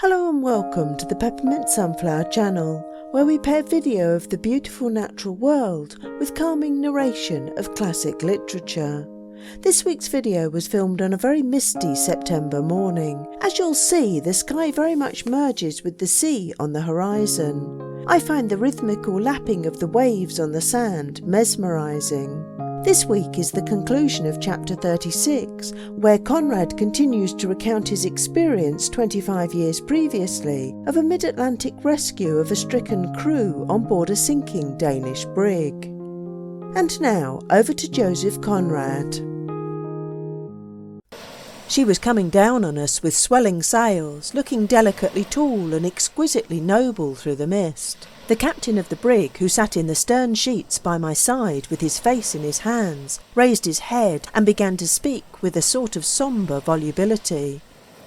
Hello and welcome to the Peppermint Sunflower channel, where we pair video of the beautiful natural world with calming narration of classic literature. This week's video was filmed on a very misty September morning. As you'll see, the sky very much merges with the sea on the horizon. I find the rhythmical lapping of the waves on the sand mesmerising. This week is the conclusion of chapter 36, where Conrad continues to recount his experience 25 years previously of a mid-Atlantic rescue of a stricken crew on board a sinking Danish brig. And now, over to Joseph Conrad. She was coming down on us with swelling sails, looking delicately tall and exquisitely noble through the mist. The captain of the brig, who sat in the stern sheets by my side with his face in his hands, raised his head and began to speak with a sort of sombre volubility.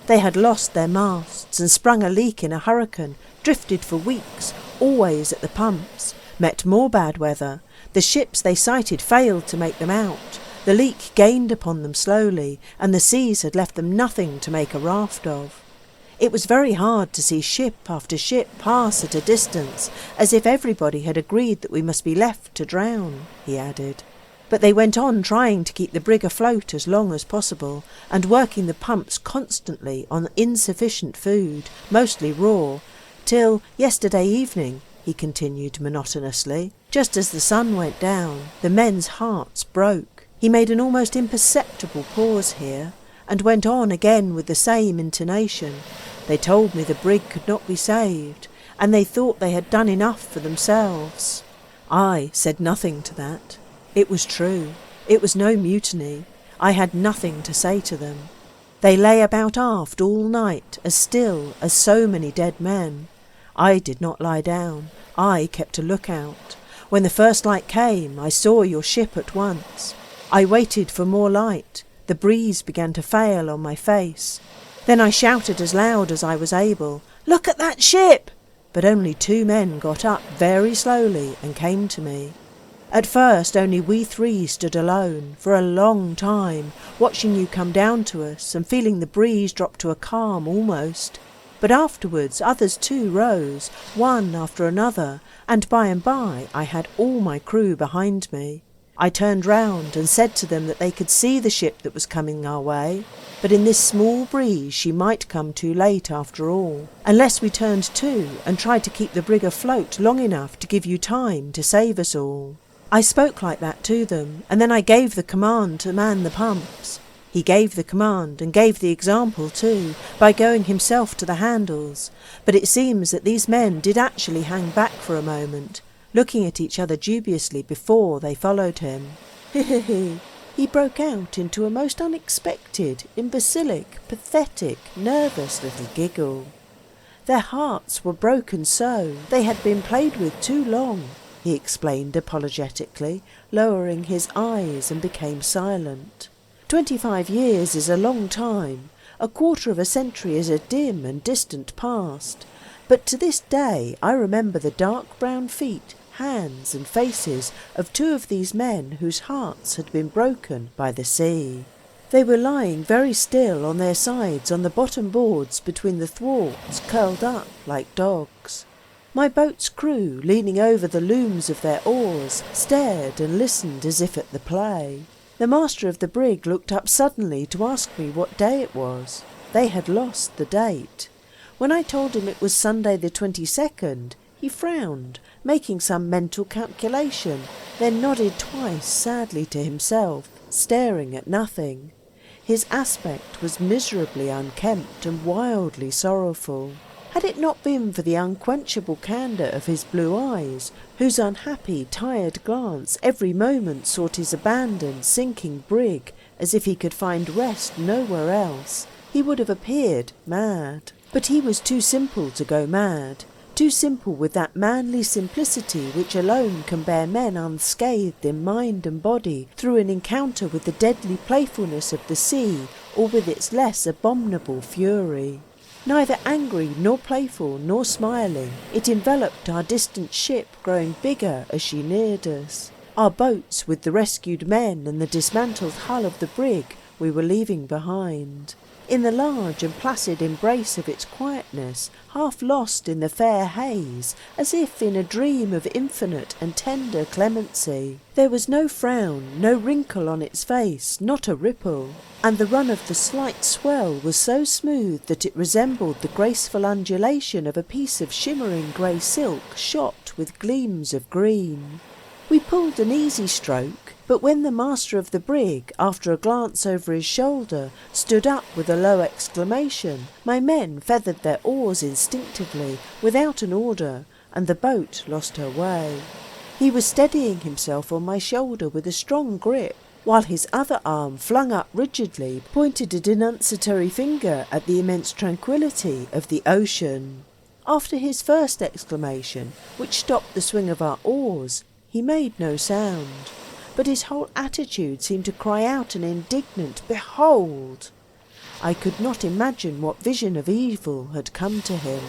They had lost their masts and sprung a leak in a hurricane, drifted for weeks, always at the pumps, met more bad weather. The ships they sighted failed to make them out. The leak gained upon them slowly, and the seas had left them nothing to make a raft of. It was very hard to see ship after ship pass at a distance, as if everybody had agreed that we must be left to drown, he added. But they went on trying to keep the brig afloat as long as possible, and working the pumps constantly on insufficient food, mostly raw, till yesterday evening, he continued monotonously, just as the sun went down, the men's hearts broke. He made an almost imperceptible pause here, and went on again with the same intonation. They told me the brig could not be saved, and they thought they had done enough for themselves. I said nothing to that. It was true. It was no mutiny. I had nothing to say to them. They lay about aft all night, as still as so many dead men. I did not lie down. I kept a lookout. When the first light came, I saw your ship at once. I waited for more light. The breeze began to fail on my face. Then I shouted as loud as I was able, "Look at that ship!" But only 2 men got up very slowly and came to me. At first only we 3 stood alone, for a long time, watching you come down to us and feeling the breeze drop to a calm almost. But afterwards others too rose, one after another, and by I had all my crew behind me. I turned round and said to them that they could see the ship that was coming our way, but in this small breeze she might come too late after all, unless we turned to and tried to keep the brig afloat long enough to give you time to save us all. I spoke like that to them, and then I gave the command to man the pumps. He gave the command and gave the example too, by going himself to the handles, but it seems that these men did actually hang back for a moment, looking at each other dubiously before they followed him. He broke out into a most unexpected, imbecilic, pathetic, nervous little giggle. Their hearts were broken so, they had been played with too long, he explained apologetically, lowering his eyes, and became silent. 25 years is a long time. A quarter of a century is a dim and distant past. But to this day I remember the dark brown feet, hands and faces of 2 of these men whose hearts had been broken by the sea. They were lying very still on their sides on the bottom boards between the thwarts, curled up like dogs. My boat's crew, leaning over the looms of their oars, stared and listened as if at the play. The master of the brig looked up suddenly to ask me what day it was. They had lost the date. When I told him it was Sunday the 22nd, he frowned, making some mental calculation, then nodded twice sadly to himself, staring at nothing. His aspect was miserably unkempt and wildly sorrowful. Had it not been for the unquenchable candour of his blue eyes, whose unhappy, tired glance every moment sought his abandoned, sinking brig, as if he could find rest nowhere else, he would have appeared mad. But he was too simple to go mad. Too simple with that manly simplicity which alone can bear men unscathed in mind and body through an encounter with the deadly playfulness of the sea, or with its less abominable fury. Neither angry nor playful nor smiling, it enveloped our distant ship, growing bigger as she neared us. Our boats with the rescued men and the dismantled hull of the brig we were leaving behind. in the large and placid embrace of its quietness, half lost in the fair haze, as if in a dream of infinite and tender clemency. There was no frown, no wrinkle on its face, not a ripple, and the run of the slight swell was so smooth that it resembled the graceful undulation of a piece of shimmering grey silk shot with gleams of green. We pulled an easy stroke, but when the master of the brig, after a glance over his shoulder, stood up with a low exclamation, my men feathered their oars instinctively, without an order, and the boat lost her way. He was steadying himself on my shoulder with a strong grip, while his other arm, flung up rigidly, pointed a denunciatory finger at the immense tranquillity of the ocean. After his first exclamation, which stopped the swing of our oars, he made no sound, but his whole attitude seemed to cry out an indignant "Behold!" I could not imagine what vision of evil had come to him.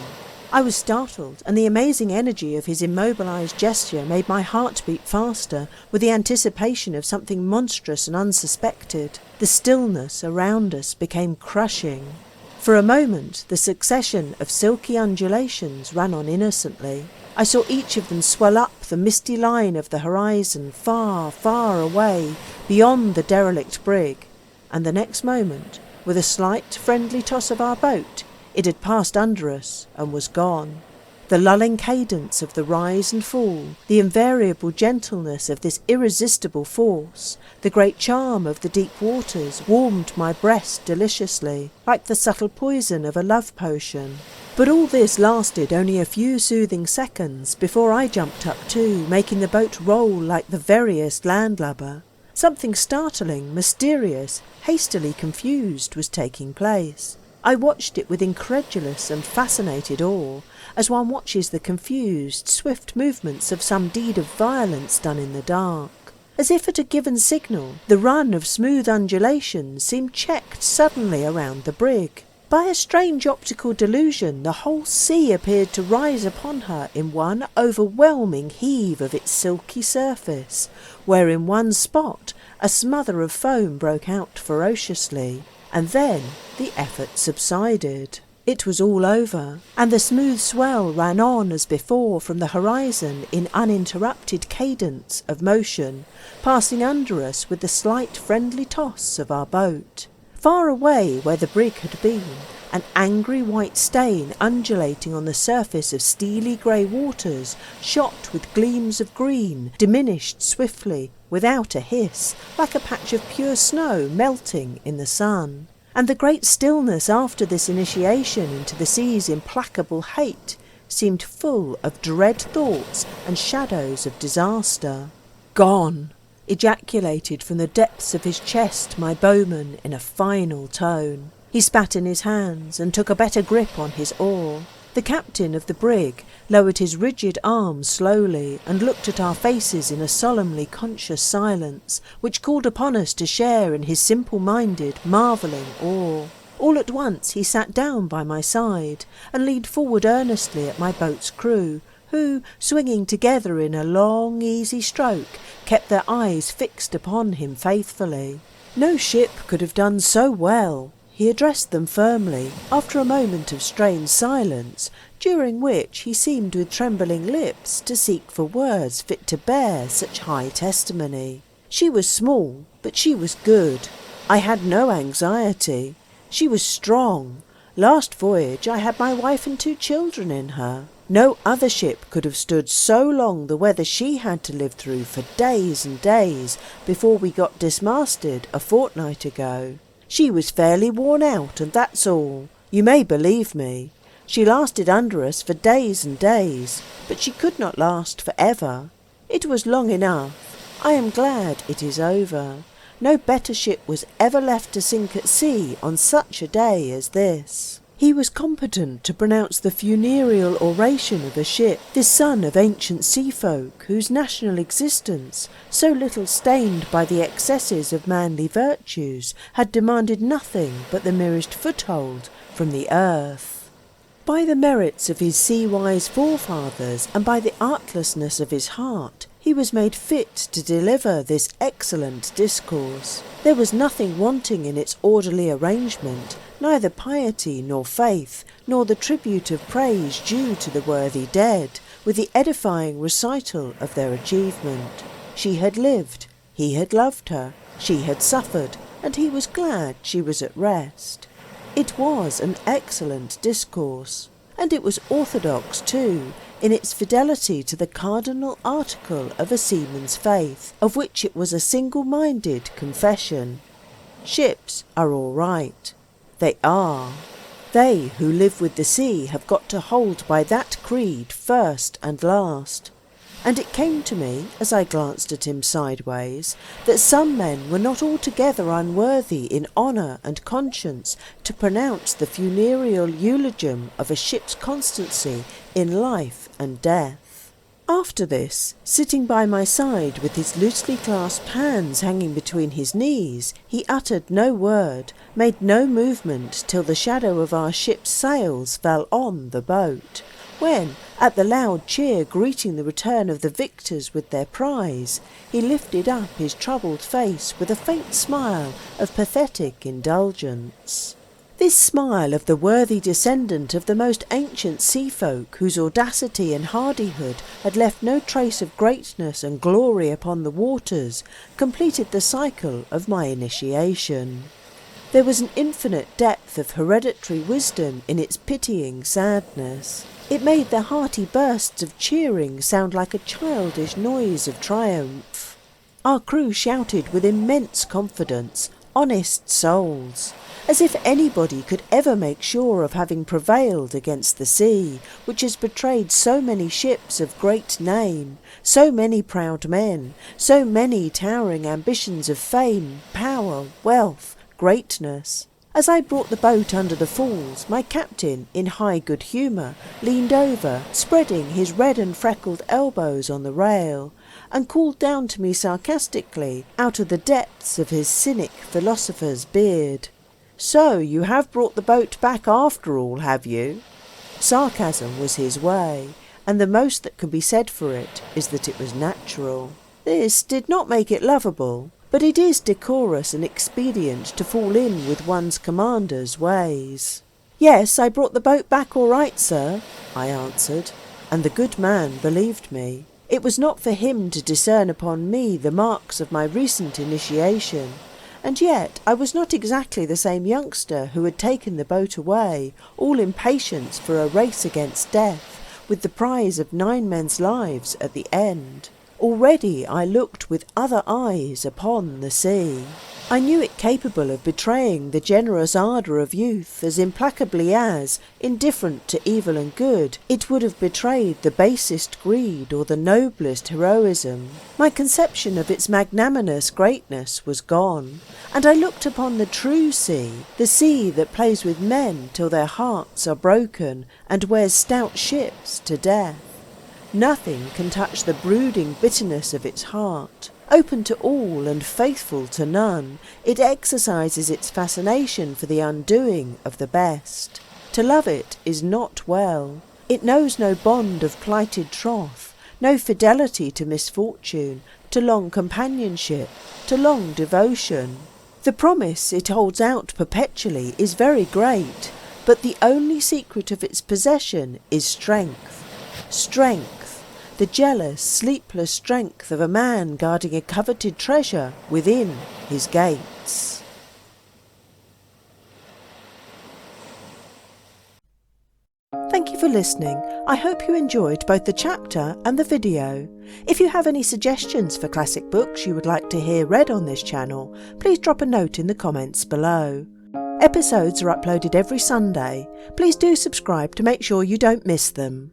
I was startled, and the amazing energy of his immobilised gesture made my heart beat faster with the anticipation of something monstrous and unsuspected. The stillness around us became crushing. For a moment the succession of silky undulations ran on innocently. I saw each of them swell up the misty line of the horizon, far, far away, beyond the derelict brig, and the next moment, with a slight, friendly toss of our boat, it had passed under us and was gone. The lulling cadence of the rise and fall, the invariable gentleness of this irresistible force, the great charm of the deep waters warmed my breast deliciously, like the subtle poison of a love potion. But all this lasted only a few soothing seconds before I jumped up too, making the boat roll like the veriest landlubber. Something startling, mysterious, hastily confused was taking place. I watched it with incredulous and fascinated awe, as one watches the confused, swift movements of some deed of violence done in the dark. As if at a given signal, the run of smooth undulations seemed checked suddenly around the brig. By a strange optical delusion, the whole sea appeared to rise upon her in one overwhelming heave of its silky surface, where in one spot a smother of foam broke out ferociously, and then the effort subsided. It was all over, and the smooth swell ran on as before from the horizon in uninterrupted cadence of motion, passing under us with the slight friendly toss of our boat. Far away where the brig had been, an angry white stain undulating on the surface of steely grey waters, shot with gleams of green, diminished swiftly, without a hiss, like a patch of pure snow melting in the sun. And the great stillness after this initiation into the sea's implacable hate seemed full of dread thoughts and shadows of disaster. "Gone!" ejaculated from the depths of his chest my bowman in a final tone. He spat in his hands and took a better grip on his oar. The captain of the brig lowered his rigid arms slowly and looked at our faces in a solemnly conscious silence, which called upon us to share in his simple-minded, marvelling awe. All at once he sat down by my side and leaned forward earnestly at my boat's crew, who, swinging together in a long, easy stroke, kept their eyes fixed upon him faithfully. No ship could have done so well. He addressed them firmly, after a moment of strained silence, during which he seemed with trembling lips to seek for words fit to bear such high testimony. She was small, but she was good. I had no anxiety. She was strong. Last voyage I had my wife and 2 children in her. No other ship could have stood so long the weather she had to live through for days and days before we got dismasted a fortnight ago. She was fairly worn out, and that's all. You may believe me. She lasted under us for days and days, but she could not last for ever. It was long enough. I am glad it is over. No better ship was ever left to sink at sea on such a day as this. He was competent to pronounce the funereal oration of a ship, this son of ancient sea folk, whose national existence, so little stained by the excesses of manly virtues, had demanded nothing but the merest foothold from the earth. By the merits of his sea-wise forefathers, and by the artlessness of his heart, he was made fit to deliver this excellent discourse. There was nothing wanting in its orderly arrangement, neither piety nor faith, nor the tribute of praise due to the worthy dead, with the edifying recital of their achievement. She had lived, he had loved her, she had suffered, and he was glad she was at rest. It was an excellent discourse, and it was orthodox too, in its fidelity to the cardinal article of a seaman's faith, of which it was a single-minded confession. Ships are all right. They are. They who live with the sea have got to hold by that creed first and last. And it came to me, as I glanced at him sideways, that some men were not altogether unworthy in honour and conscience to pronounce the funereal eulogium of a ship's constancy in life and death. After this, sitting by my side with his loosely clasped hands hanging between his knees, he uttered no word, made no movement till the shadow of our ship's sails fell on the boat, when, at the loud cheer greeting the return of the victors with their prize, he lifted up his troubled face with a faint smile of pathetic indulgence. This smile of the worthy descendant of the most ancient sea folk, whose audacity and hardihood had left no trace of greatness and glory upon the waters, completed the cycle of my initiation. There was an infinite depth of hereditary wisdom in its pitying sadness. It made the hearty bursts of cheering sound like a childish noise of triumph. Our crew shouted with immense confidence, honest souls, as if anybody could ever make sure of having prevailed against the sea, which has betrayed so many ships of great name, so many proud men, so many towering ambitions of fame, power, wealth, greatness. As I brought the boat under the falls, my captain, in high good humour, leaned over, spreading his red and freckled elbows on the rail, and called down to me sarcastically, out of the depths of his cynic philosopher's beard, "So you have brought the boat back after all, have you?" Sarcasm was his way, and the most that can be said for it is that it was natural. This did not make it lovable, but it is decorous and expedient to fall in with one's commander's ways. "Yes, I brought the boat back all right, sir," I answered, and the good man believed me. It was not for him to discern upon me the marks of my recent initiation, and yet I was not exactly the same youngster who had taken the boat away, all impatience for a race against death, with the prize of 9 men's lives at the end. Already I looked with other eyes upon the sea. I knew it capable of betraying the generous ardour of youth as implacably as, indifferent to evil and good, it would have betrayed the basest greed or the noblest heroism. My conception of its magnanimous greatness was gone, and I looked upon the true sea, the sea that plays with men till their hearts are broken and wears stout ships to death. Nothing can touch the brooding bitterness of its heart. Open to all and faithful to none, it exercises its fascination for the undoing of the best. To love it is not well. It knows no bond of plighted troth, no fidelity to misfortune, to long companionship, to long devotion. The promise it holds out perpetually is very great, but the only secret of its possession is strength. Strength, the jealous, sleepless strength of a man guarding a coveted treasure within his gates. Thank you for listening. I hope you enjoyed both the chapter and the video. If you have any suggestions for classic books you would like to hear read on this channel, please drop a note in the comments below. Episodes are uploaded every Sunday. Please do subscribe to make sure you don't miss them.